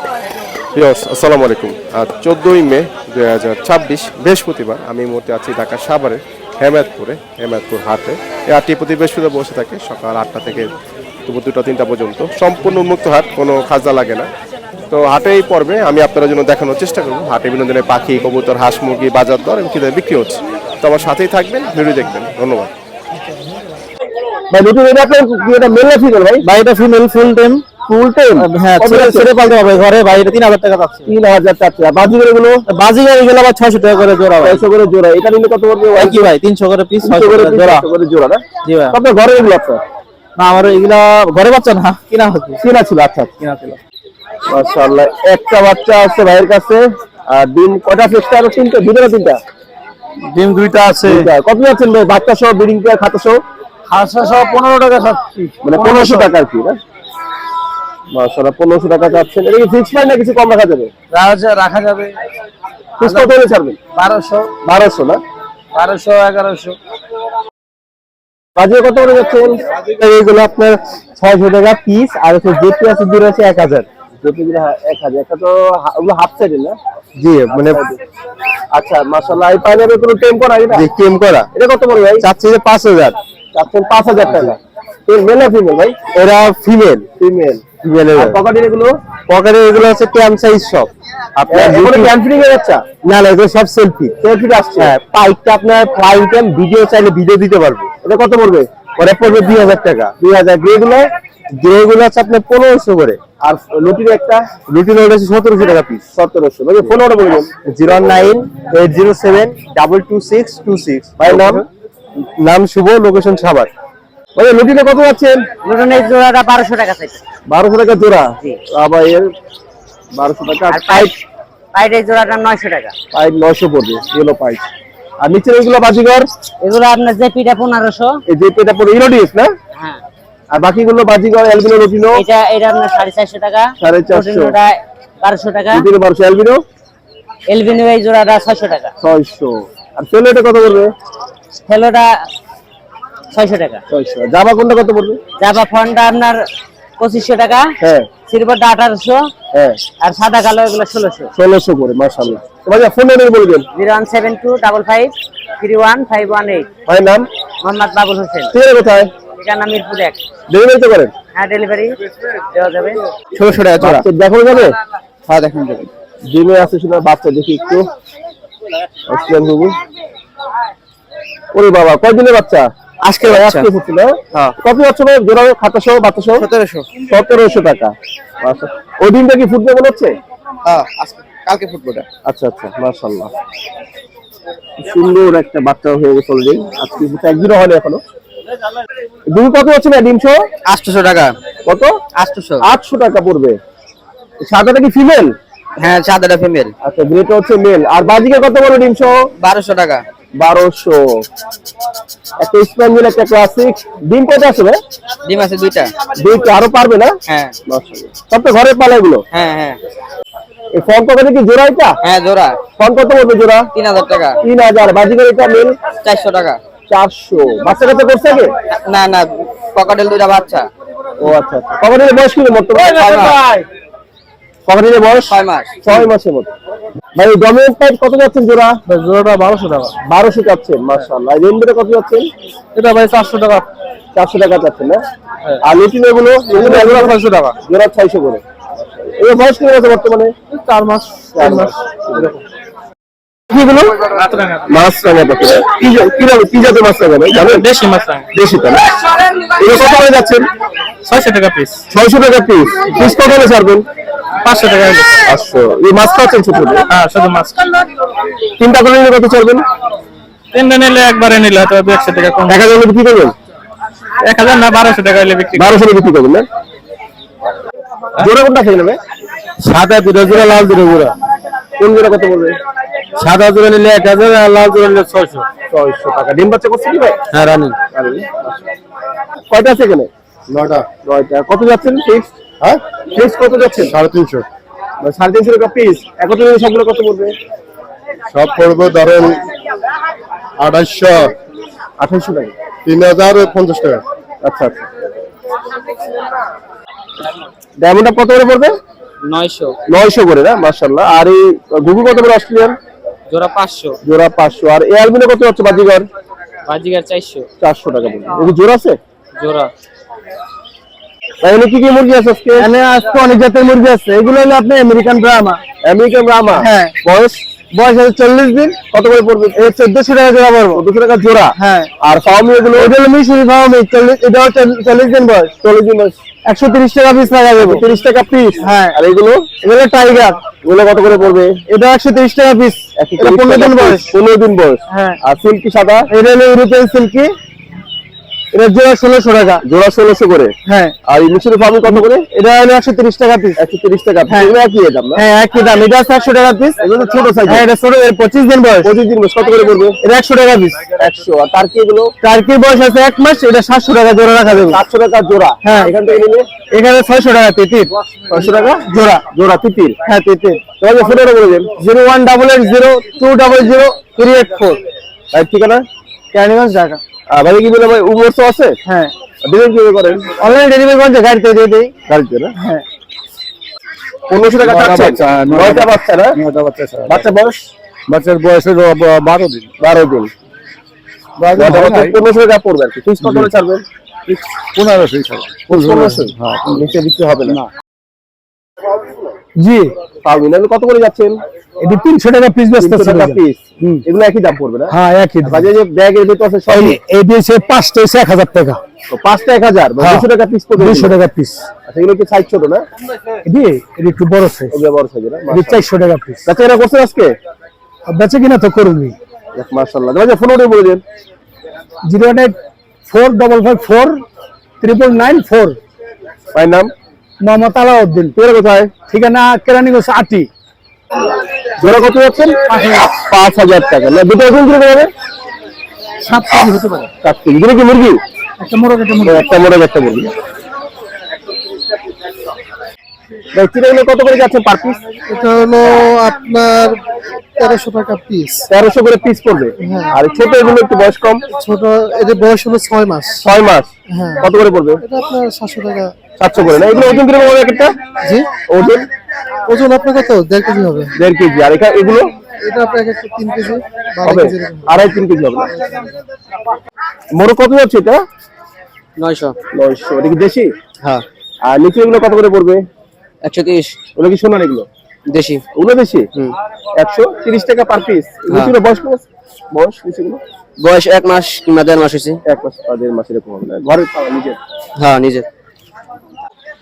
আসসালামু আলাইকুম। আজ 14ই মে 2026 বৃহস্পতিবার। আমি এই মুহূর্তে আছি ঢাকা সাভারে হেমায়তপুর হাটে। এই হাটটি প্রতি বৃহস্পতিবার বসে থাকে সকাল 8টা থেকে দুপুর 2টা-3টা পর্যন্ত। সম্পূর্ণ উন্মুক্ত হাট, কোনো খাজা লাগে না। তো হাটে এই পর্বে আমি আপনাদের জন্য দেখানোর চেষ্টা করব হাটে বিনোদনের পাখি, কবুতর, হাঁস, মুরগি, বাজার দর এবং কিভাবে বিক্রি হচ্ছে। তো আমার সাথেই থাকবেন, ভিডিও দেখবেন। ধন্যবাদ। ভাই দুটো রেট আপনার কি এটা মেল না ফিমেল ভাই? ভাই এটা ফিমেল ফুল টাইম। হ্যাঁ ছেড়ে পালতে হবে ঘরে ভাই। এটা 3000 টাকা যাচ্ছে। 3000 টাকা। আর বাজিগার গুলো আবার 600 টাকা করে জোড়া ভাই। 600 করে জোড়া। এটা নিলে কত পড়বে ভাই? কি ভাই 300 করে পিস, 600 করে জোড়া। 600 করে জোড়া না? জি ভাই। আপনার ঘরে এগুলো আছে? না আমার এগুলা ঘরে বাচ্চা না, কিনা হচ্ছে। কিনা ছিল। আচ্ছা কিনা ছিল। মাশাআল্লাহ একটা বাচ্চা আছে ভাইয়ের কাছে। আর ডিম কয়টা ফেস্টা আর তিনটা, দুটো না তিনটা? ডিম দুইটা আছে। কত যাচ্ছেন ভাই বাচ্চা সহ ব্রিডিং পেয়ার খাতা সহ? খাতা সহ 15 টাকা যাচ্ছে। মানে 1500 টাকা আর কি না? মাশাআল্লাহ 1500 টাকা যাচ্ছে। এটা কি ফিক্স প্রাইস না কিছু কম রাখা যাবে? রাখা যাবে। ফিক্স কত হলে ছাড়বেন? 1200 না? 1200 1100। বাজিয়ে কত করে যাচ্ছে? এইগুলো আপনার 600 টাকা পিস। আর হচ্ছে জেপি আছে দূরে আছে 1000। জেপি গুলো 1000। এটা তো ওগুলো হাফ সাইডে না? জি মানে আচ্ছা মাশাআল্লাহ। এই পাইনাপেল কোনো টেম করা এটা? জি টেম করা। এটা কত পড়বে ভাই? চাচ্ছি যে 5000। চাচ্ছেন 5000 টাকা। এর মেল না ফিমেল ভাই? এরা ফিমেল। ফিমেলের পকেটের এগুলো হচ্ছে ক্যাম সাইজ সব। আপনার এগুলো ক্যাম ফিটিং এর বাচ্চা? না এগুলো সব সেলফি আসছে। হ্যাঁ পাইকটা আপনার ফ্লাইং ক্যাম ভিডিও চাইলে ভিডিও দিতে পারবে। এটা কত পড়বে? ওটা পড়বে 2000 টাকা। 2000। গ্রেগুলো আছে আপনার 1500 করে। আর লুটির একটা লুটির ওটা হচ্ছে 1700 টাকা পিস। 1700। মানে ফোন অর্ডার বলবেন 0980807222626। ভাই নাম শুভ, লোকেশন সাভার। ভাই লুটিনে কত যাচ্ছেন? লুটনের জোড়াটা 1200 টাকা চাইছে। 1200 টাকা জোড়া। আবার এর 1200 টাকা। আর পাইটের জোড়াটা 900 টাকা। পাইট 900 পড়বে। এগুলো পাইট। আর নিচের এগুলো বাজিগর? এগুলো আপনার জেপিটা 1500। এই জেপিটা পড়বে ইনোডিস না? হ্যাঁ। আর বাকিগুলো বাজিগর অ্যালবিনো লুটিনো? এটা আপনার 450 টাকা। 450। লুটিনোটা 1200 টাকা। লুটিনো 1200। অ্যালবিনো এই জোড়াটা 600 টাকা। 600। আর ফেলোটা কত পড়বে? ফেলোটা 600 টাকা। 600। জাভা কোনটা কত পড়বে? জাভা ফোনটা আপনার 2500 টাকা। হ্যাঁ। সিলভারটা 1800। হ্যাঁ। আর সাদা কালো এগুলো 1600। 1600 করে। মাশাআল্লাহ। ভাইয়া ফোন নাম্বার বলবেন। 01725518518। ভাই নাম? মোহাম্মদ বাবুল হোসেন। ঠিকানা কোথায়? ঠিকানা মিরপুর 1। ডেলিভারি তো করেন? হ্যাঁ ডেলিভারি দেওয়া যাবে। 1600 টাকা জোড়া। দেখানো যাবে? হ্যাঁ দেখানো যাবে। জিমে আছে শুনে বাচ্চা দেখি একটু। আসসালামু আলাইকুম। ওরে বাবা কয় দিনের বাচ্চা? আজকে ফুটছিল। হ্যাঁ। কত যাচ্ছে ভাই জোড়া খাতা সহ বাচ্চা সহ? 1700 টাকা। আচ্ছা ওই দিনটা কি ফুটবে মনে হচ্ছে? হ্যাঁ আজকে কালকে ফুটবে এটা। আচ্ছা মাশাআল্লাহ। সুন্দর একটা বাচ্চা হয়ে গেছে অলরেডি। আজকে ফুটে একদিনও হয়নি এখনো। দুই কত যাচ্ছে না ডিম সহ? 800 টাকা। কত? 800 টাকা পড়বে। সাদাটা কি ফিমেল? হ্যাঁ সাদাটা ফিমেল। আচ্ছা গ্রেটা হচ্ছে মেল। আর বাজিকে কত বড় ডিম সহ? 1200 টাকা। 1200। একটা স্প্যানিয়েল একটা ক্লাসিক। ডিম কত আছে ভাই? ডিম আছে দুইটা। আরো পারবে না? হ্যাঁ মাশাআল্লাহ। সব তো ঘরে পালা এগুলো? হ্যাঁ। এই ফোন কত কি জোড়া এটা? হ্যাঁ জোড়া। ফোন কত পড়বে জোড়া? 3000 টাকা। 3000। বাজিকে এটা মেল 400 টাকা। 400। বাচ্চা কত করছে কি? না ককাটেল দুইটা বাচ্চা। ও আচ্ছা। ককাটেলের বয়স কি বর্তমানে? 6 মাস। ককাটেলের বয়স 6 মাস। 6 মাসের মতো। ভাই ডমিনেন্ট পাইপ কত যাচ্ছেন জোড়া? জোড়াটা 1200 টাকা। 1200 যাচ্ছেন মাশাআল্লাহ। রেনবোটা কত যাচ্ছেন? এটা ভাই 400 টাকা। 400 টাকা যাচ্ছেন না? আর লুটিন এগুলো জোড়া 600 টাকা। জোড়া 600 করে। এই বয়স কি আছে বর্তমানে? 4 মাস। 4 মাস। কিগুলো? মাছরাঙা পাখি। কি জাতের মাছরাঙা ভাই? জানেন? দেশি মাছরাঙা। দেশি তো না? এটা কত করে যাচ্ছেন? 600 টাকা পিস। 600 টাকা পিস। পিস কত করে ছাড়বেন? 500 টাকা। 500। এই মাছ খাচ্ছেন ছোট? হ্যাঁ শুধু মাছ। তিনটা করে নিলে কত ছাড়বেন? তিনটা নিলে একবারে নিলে হয়তো 100 টাকা কম। 1000 বিক্রি করবেন? 1000 না 1200 টাকা হলে বিক্রি। 1200 বিক্রি করবেন না? জোড়া কোনটা খেয়ে নেবে? সাদা দুটো জোড়া, লাল দুটো জোড়া। কোন জোড়া কত পড়বে? সাদা জোড়া নিলে 1000 আর লাল জোড়া নিলে 600 টাকা। ডিম বাচ্চা করছে কি ভাই? হ্যাঁ রানিং। কয়টা আছে এখানে? 9টা। কত যাচ্ছেন ফিক্স? হ্যাঁ ফিক্স কত যাচ্ছেন? 350। 350 টাকা পিস। একত্রে নিলে সবগুলো কত পড়বে? সব পড়বে ধরেন 2800 টাকা। 3050 টাকা। আচ্ছা। ডায়মন্ডটা কত করে পড়বে? 900 900 করে না, মাশাআল্লাহ। আর এই গুগু কত করে অস্ট্রেলিয়ান? জোড়া 500 জোড়া 500। আর এই অ্যালবিনো কত হচ্ছে বাজিগর? বাজিগার 400 400 টাকা পড়বে। এই জোড়া আছে? জোড়া। তাহলে কি কি মুরগি আছে আজকে? এখানে আজকে অনেক জাতের মুরগি আছে। এগুলো হলো আপনি আমেরিকান ব্রাহ্মা। আমেরিকান ব্রাহ্মা? হ্যাঁ। বয়স? বয়স আছে 40 দিন। কত করে পড়বে? এই 1400 টাকা জোড়া পড়বে। 1400 টাকা জোড়া? হ্যাঁ। আর ফার্মি এগুলো? এটা হলো মিশরি ফার্মি 40, এটা 40 দিন বয়স। 40 দিন বয়স। 130 টাকা পিস লাগা যাবে। 30 টাকা পিস? হ্যাঁ। আর এগুলো? এগুলো টাইগার। এগুলো কত করে পড়বে? এটা 130 টাকা পিস। এটা 15 দিন বয়স। 15 দিন বয়স। হ্যাঁ। আর সিল্কি সাদা? এটা হলো ইউরোপিয়ান সিল্কি। এটা জোড়া 1600 টাকা। জোড়া 1600 করে? হ্যাঁ। আর এই মিশরি ফার্মি কত করে? এটা হলো 130 টাকা পিস। 130 টাকা। হ্যাঁ। এগুলো একই দাম না? হ্যাঁ, একই দাম। এটা 100 টাকা পিস। এগুলো ছোট সাইজ? হ্যাঁ, এটা ছোট, এর 25 দিন বয়স। 25 দিন বয়স। কত করে পড়বে? এটা 100 টাকা পিস। 100। আর টার্কি এগুলো? টার্কির বয়স আছে 1 মাস, এটা 700 টাকা জোড়া রাখা যাবে। 700 টাকা জোড়া? হ্যাঁ। এখান থেকে নিলে? এখানে 600 টাকা তিতির। 600 টাকা জোড়া। জোড়া তিতির? হ্যাঁ, তিতির। তোমাকে ফোনটা বলে দেন। 01880200384। আর ঠিকানা? ক্যানিগঞ্জ, ঢাকা। আর ভাই কি বলে ভাই উমরস আছে? হ্যাঁ। দিবেন কি করেন? অনলাইন ডেলিভারি করতে গাড়িতে দিয়ে দেই। গাড়িতে না? হ্যাঁ। 1500 টাকা চাচ্ছেন? 9টা বাচ্চা না? 9টা বাচ্চা স্যার। বাচ্চা বয়স? বাচ্চার বয়স হলো 12 দিন। 12 দিন। 1500 টাকা পড়বে আর কি। ফিক্স কত করে ছাড়বেন? 1500 ছাড়া। 1500? হ্যাঁ, নিচে বিক্রি হবে না। জি। পাবেন। এগুলো কত করে যাচ্ছেন? এটি 300 টাকা পিস বেচতে 300 টাকা পিস? এগুলো একই দাম পড়বে না? হ্যাঁ, একই দাম। বাজারে যে ব্যাগের ভিতর আছে সব এই দিয়েছে 5টা 1000 টাকা। তো 5টা 1000 বা 200 টাকা পিস পড়বে? 200 টাকা পিস। আচ্ছা, এগুলো কি সাইজ ছোট না? এটি একটু বড় সাইজ। এগুলো বড় সাইজ না? এটি 400 টাকা পিস। আচ্ছা, এরা করছেন আজকে? বেচে কিনা তো করবি। মাশাআল্লাহ। ভাই ফোন ওরে বলে দেন। 084454994। ভাই নাম? মোহাম্মদ আলাউদ্দিন। তোরা কোথায়? ঠিকানা কেরানীগঞ্জ আটি। জোড়া কত যাচ্ছেন? 5000 টাকা। না দুটো এখন কিরকম হবে? 7 কেজি হতে পারে। 7 কেজি। এগুলো কি মুরগি? একটা মোরগ, একটা মুরগি। একটা মোরগ, একটা মুরগি। ভাই চিড়াগুলো কত করে যাচ্ছে পার পিস? এটা হলো আপনার 1300 টাকা পিস। 1300 করে পিস পড়বে। আর ছোট এগুলো একটু বয়স কম? ছোট এদের বয়স হলো 6 মাস। 6 মাস? হ্যাঁ। কত করে পড়বে? এটা আপনার 700 টাকা। 700 করে না? এগুলো ওজন কিরকম হবে একটা? জি। ওজন? ওজন আপনার কত? 1.5 কেজি হবে। 1.5 কেজি। আর এগুলো এটা আপনার একটা 3 কেজি, 12 হবে? কেজি এরকম। 2.5-3 কেজি হবে না? মোরগ কত যাচ্ছে এটা? 900। 900। এটা কি দেশি? হ্যাঁ। আর নিচে এগুলো কত করে পড়বে? 130 ওগুলো কি সোনার এগুলো? দেশি। ওগুলো দেশি? 130 টাকা পার পিস। নিচেগুলো বয়স কত? বয়স নিচেগুলো? বয়স 1 মাস কিংবা 1.5 মাস হয়েছে। 1 মাস বা 1.5 মাস এরকম হবে না? ঘরের পাওয়া নিজের? হ্যাঁ, নিজের।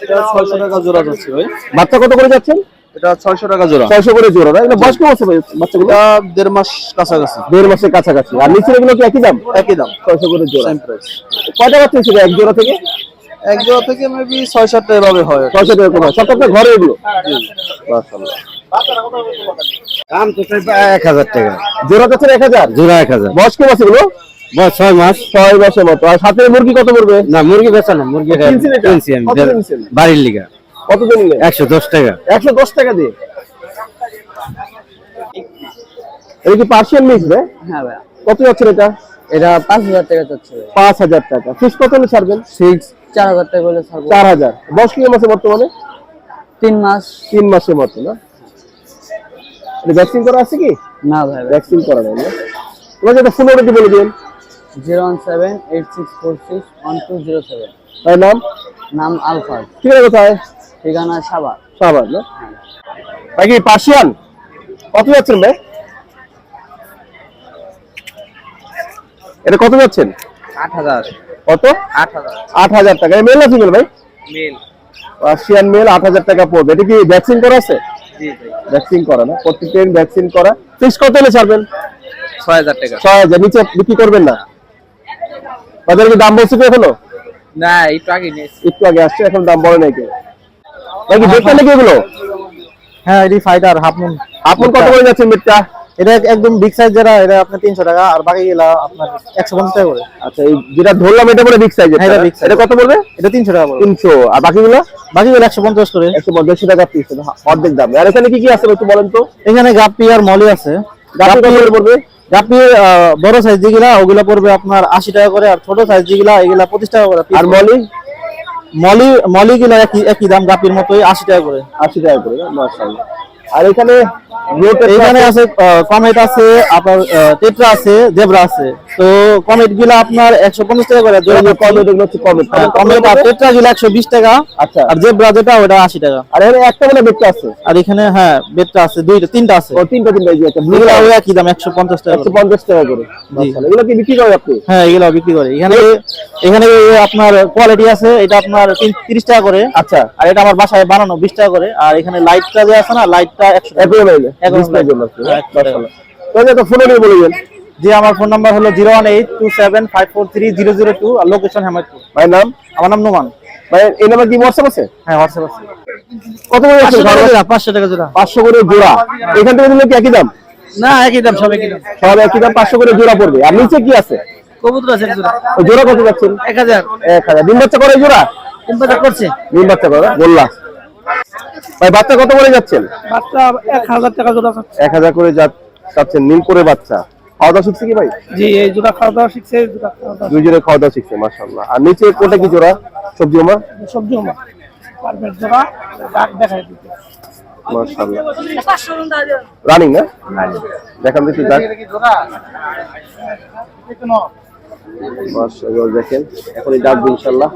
এটা 600 টাকা জোড়া যাচ্ছে ভাই। বাচ্চা কত করে যাচ্ছেন? এটা 600 টাকা জোড়া। 600 করে জোড়া না? এটা বয়স কেমন আছে ভাই বাচ্চাগুলো? 1.5 মাস কাছাকাছি। 1.5 মাসের কাছাকাছি। আর নিচের এগুলো কি একই দাম? একই দাম। 600 করে জোড়া। Same price. কয়টা বাচ্চা ছিল এক জোড়া থেকে? এক জোড়া থেকে মেবি 6-7টা এভাবে হয়। 600 টাকা করে। সব আপনার ঘরে এগুলো? মাশাআল্লাহ। দাম তো 1000 টাকা। জোড়া যাচ্ছে 1000? জোড়া 1000। বয়স কেমন আছে এগুলো? বয়স 6 মাস। 6 মাসের মতো। আর সাথে মুরগি কত পড়বে? না, মুরগি বেচা না, মুরগি কিনছেন এটা? কিনছি আমি কত কিনছেন? বাড়ির লিগা। কত দিন নিলেন? 110 টাকা। 110 টাকা দিয়ে? এটা কি পার্সিয়ান মিক্স রে? হ্যাঁ ভাই। কত যাচ্ছে এটা? এটা 5000 টাকা যাচ্ছে। 5000 টাকা। ফিস কত হলে ছাড়বেন? 4000 টাকা বলে ছাড়বো। 4000। বয়স কি মাসে বর্তমানে? 3 মাস। 3 মাসের মতো না? এটা ভ্যাকসিন করা আছে কি? না ভাই। ভ্যাকসিন করা নেই না? তোমাকে এটা ফোন করে বলে দিন। 01786461207। তার নাম? নাম আলফাজ। ঠিক আছে কোথায়? ঠিকানা সাভার। সাভার না? ভাই কি পার্সিয়ান? কত যাচ্ছেন ভাই? এটা কত যাচ্ছেন? 8000। কত? 8000। 8000 টাকা। মেল না ফিমেল ভাই? মেল। পার্সিয়ান মেল 8000 টাকা পড়বে। এটা কি ভ্যাকসিন করা আছে? জি ভাই। ভ্যাকসিন করা না? প্রত্যেকটা ভ্যাকসিন করা। ফিক্স কত হলে ছাড়বেন? 6000 টাকা। 6000। নিচে বিক্রি করবেন না? বাজারে কি দাম বলছে কি এখনো? না, একটু আগে নিয়েছি। একটু আগে আসছে, এখন দাম বলে নাই কেউ। ভাই কি দেখতে নাকি এগুলো? হ্যাঁ, এটি ফাইটার হাফ মুন। আপন কত করে যাচ্ছেন বেটটা? এটা একদম বিগ সাইজ যেটা, এটা আপনার 300 টাকা, আর বাকি গুলা আপনার 150 টাকা করে। আচ্ছা, এই যেটা ধরলাম এটা বলে বিগ সাইজের। হ্যাঁ, এটা big size। এটা কত পড়বে? এটা 300 টাকা পড়বে। 300। আর বাকিগুলো? বাকিগুলো 150 করে। 150 টাকা পিস। অর্ধেক দাম। আর এখানে কি কি আছে একটু বলেন তো? এখানে গাপ্পি আর মলি আছে। গাপি কত করে পড়বে? গাপ্পি বড় সাইজ যেগুলা ওগুলা পড়বে আপনার 80 টাকা করে, আর ছোট সাইজ যেগুলা এগুলা 25 টাকা করে। আর মলি? মলি গুলো একই দাম, গাপির মতোই 80 টাকা করে। 80 টাকা করে না? মাশাআল্লাহ। আর এখানে এখানে আছে কমেট আছে, আপনার টেট্রা আছে, জেব্রা আছে। তো কমেট গুলো আপনার 150 টাকা করে। কমেট এগুলো হচ্ছে কমেট। কমেট আর টেট্রা গুলো 120 টাকা। আচ্ছা। আর জেব্রা যেটা ওটা 80 টাকা। আর এখানে একটা বলে বেচতে আছে। আর এখানে হ্যাঁ বেডটা আছে, তিনটা আছে। ও তিনটা এই যে একটা ব্লু এগুলো কালার একই দাম 150 টাকা করে। 150 টাকা করে। মাশাআল্লাহ। এগুলো কি বিক্রি করেন আপনি? হ্যাঁ এগুলো বিক্রি করে। এখানে আপনার কোয়ালিটি আছে, এটা আপনার 30 টাকা করে। আচ্ছা। আর এটা আমার বাসায় বানানো 20 টাকা করে। আর এখানে লাইটটা যে আছে না, লাইটটা 100 টাকা। মাশাআল্লাহ। তাহলে তো ফোন নিয়ে বলবেন। জি আমার ফোন নাম্বার হলো 01827543002 আর লোকেশন হেমায়তপুর। ভাই নাম? আমার নাম নোমান। ভাই এই নাম্বার কি WhatsApp আছে? হ্যাঁ হোয়াটসঅ্যাপ আছে। কত করে আছে? 500 টাকা জোড়া। 500 করে জোড়া। এখান থেকে নিলে কি একই দাম? না একই দাম, সব একই দাম। সব একই দাম, 500 করে জোড়া পড়বে। আর নিচে কি আছে? কবুতর আছে জোড়া। ওই জোড়া কত যাচ্ছেন? 1000। 1000। ডিম বাচ্চা করে এই জোড়া? ডিম বাচ্চা করছে। ডিম বাচ্চা করে বললা। ভাই বাচ্চা কত করে যাচ্ছেন? বাচ্চা 1000 টাকা জোড়া। 1000 করে যাচ্ছেন নীল করে বাচ্চা। খাওয়া দাওয়া শিখছে কি ভাই? জি এই জোড়া খাওয়া দাওয়া শিখছে, এই জোড়া খাওয়া দাওয়া। দুই জোড়া খাওয়া দাওয়া শিখছে মাশাআল্লাহ। আর নিচে কোনটা কি জোড়া? সবজি ওমা? সবজি ওমা। পারফেক্ট জোড়া। ডাক দেখাই দিতে। মাশাআল্লাহ। রানিং না? দেখান দেখি ডাক। মাশাআল্লাহ দেখেন এখনই ডাকবে ইনশাআল্লাহ।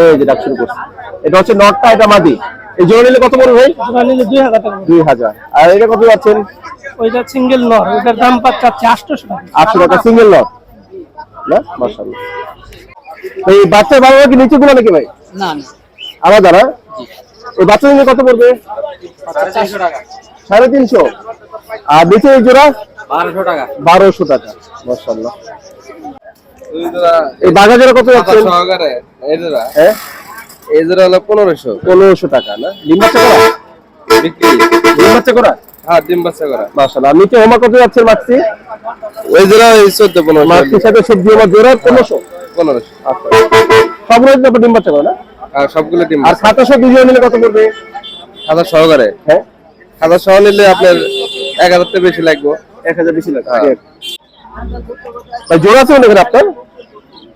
এই যে ডাক শুরু করছে। এটা হচ্ছে নটটা, এটা মাদি। এই জোড়া নিলে কত পড়বে ভাই? জোড়া নিলে 2000 টাকা। 2000। আর এটা কত যাচ্ছেন? ওইটা সিঙ্গেল নর, ওটার দাম পাচ্ছে 800 টাকা। 800 টাকা সিঙ্গেল লট না? মাশাআল্লাহ। এই বাচ্চা ভালো কি নিচে গুলো নাকি ভাই? না না আলাদা না? এই বাচ্চা নিলে কত পড়বে? 400 টাকা। 350। আর নিচে এই জোড়া 1200 টাকা। 1200 টাকা। মাশাআল্লাহ। এই বাঘা জোড়া কত যাচ্ছেন? সহকারে এই জোড়া, হ্যাঁ এই জোড়া হলো 1500। 1500 টাকা না? ডিম বাচ্চা করা? বিক্রি। ডিম বাচ্চা করা? হ্যাঁ ডিম বাচ্চা করা। মাশাআল্লাহ। আর নিচে হোমা কত যাচ্ছেন মাক্সি? ওই জোড়া 14-15। মাক্সির সাথে সবজি হোমা জোড়া 1500। 1500। আচ্ছা। সবগুলো ডিম বাচ্চা করা না? আর সবগুলো ডিম আর 700 দুজন নিলে কত পড়বে? খাতা সহকারে। হ্যাঁ খাতা সহ নিলে আপনার 1000 টাকা বেশি লাগবে। 1000 বেশি লাগে। ভাই জোড়া আছে নাকি আপনার?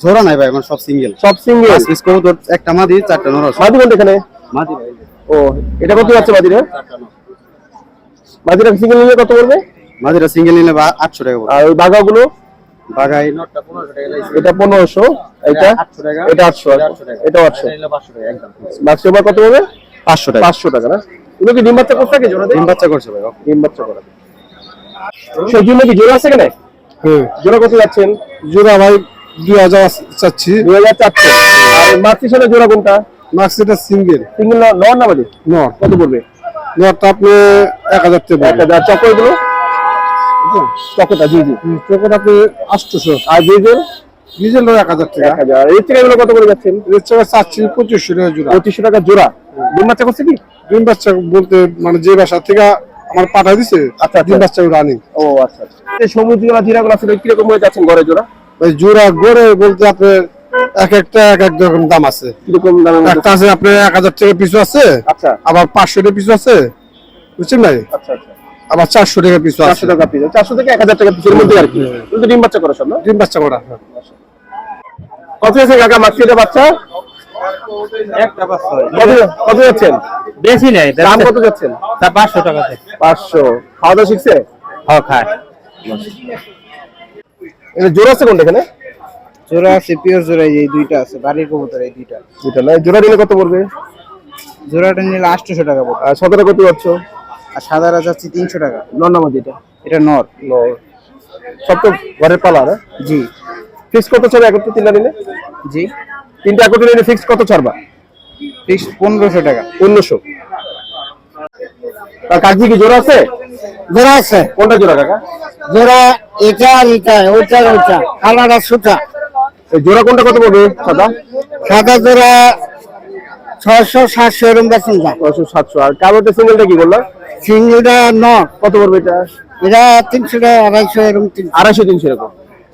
জোড়া নাই ভাই, আমার সব সিঙ্গেল। সব সিঙ্গেল। কবুতর একটা মাদি, 4টা নর আছে। মাদি কোনটা এখানে? মাদি ভাই। ও এটা কত যাচ্ছে মাদিরা? মাদিরা সিঙ্গেল নিলে কত পড়বে? মাদিরা সিঙ্গেল নিলে 800 টাকা পড়বে। আর ওই বাঘাগুলো? বাগাই নটটা 1500 টাকা লাগছে। এটা 1500, এটা 800 টাকা। এটা 800, এটা 800। নিলে 500 টাকা একদম। বাক্স ওভার কত হবে? 500 টাকা। 500 টাকা না? এগুলো কি ডিম বাচ্চা করতে থাকে জোড়া? ডিম বাচ্চা করছে ভাই। ডিম বাচ্চা করে। সেই জন্য কি জোড়া আছে কেন? হ্যাঁ জোড়া কত যাচ্ছেন? জোড়া ভাই 2000 চাচ্ছি। 2000 চাচ্ছে। আর মাক্সির সাথে জোড়া কোনটা? মাক্সিটা সিঙ্গেল। সিঙ্গেল নর না মাদি? নর। কত পড়বে? নরটা আপনি 1000 টাকা পড়বে। 1000। চকরগুলো? চকটা জি জি। চকটা আপনি 800। আর ডিজেল? ডিজেল 1000 টাকা। 1000। এই থেকে এগুলো কত করে যাচ্ছেন? এর টাকা চাচ্ছি 2500 টাকা জোড়া। 2500 টাকা জোড়া। ডিম বাচ্চা করছে কি? ডিম বাচ্চা বলতে মানে যে বাসা থেকে আমার পাঠা দিছে, আচ্ছা, ডিম বাচ্চা রানিং। ও আচ্ছা আচ্ছা। এই সবুজগুলো জিরাগুলো আছে কি রকম হয়ে যাচ্ছেন ঘরে জোড়া? ওই জোড়া গড়ে বলতে আপনার এক একটা এক এক রকম দাম আছে। কি রকম দামের মধ্যে? একটা আছে আপনার 1000 টাকা পিছু আছে, আচ্ছা আবার 500 টাকা পিছু আছে, বুঝছেন ভাই? আচ্ছা আচ্ছা। আবার 400 টাকা পিছু আছে। 400 টাকা পিস। 400 থেকে 1000 টাকা পিসের মধ্যে আর কি। কিন্তু ডিম বাচ্চা করে সব না? ডিম বাচ্চা করা। কত আছে কাকা মাক্সিটা বাচ্চা? একটা বাচ্চা কত যাচ্ছেন? বেশি নাই, দাম কত যাচ্ছেন? তা 500 টাকা। 500। খাওয়া দাওয়া শিখছে? হ্যাঁ খায়। এটা জোড়া আছে কোনটা এখানে? জোড়া আছে পিওর জোড়া, এই দুইটা আছে বাড়ির কবুতর, এই দুইটা। দুইটা না? জোড়া নিলে কত পড়বে? জোড়াটা নিলে 800 টাকা পড়বে। আর সতেরো কত যাচ্ছ? আর সাদারা যাচ্ছে 300 টাকা। নর না মাদি এটা? এটা নর। সব তো ঘরের পালা না? জি ফিক্স কত ছাড়বে একত্রে তিনটা নিলে? জি। তিনটা একত্রে নিলে ফিক্স কত ছাড়বা? ফিক্স 1500 টাকা। 1500। আর কাকি কি জোড়া আছে? জোড়া আছে। কোনটা জোড়া কাকা? জোড়া এটা আর এটা, ওইটা আর ওইটা, কালার আর সুতা। এই জোড়া কোনটা কত পড়বে? সাদা? সাদা জোড়া 600 700 এরকম বেতন যায়। 600 700। আর কালোটা সিঙ্গেলটা কি বললা? সিঙ্গিটা নর। কত পড়বে এটা? এটা 300 টাকা 250 এরকম। 250 300 এরকম।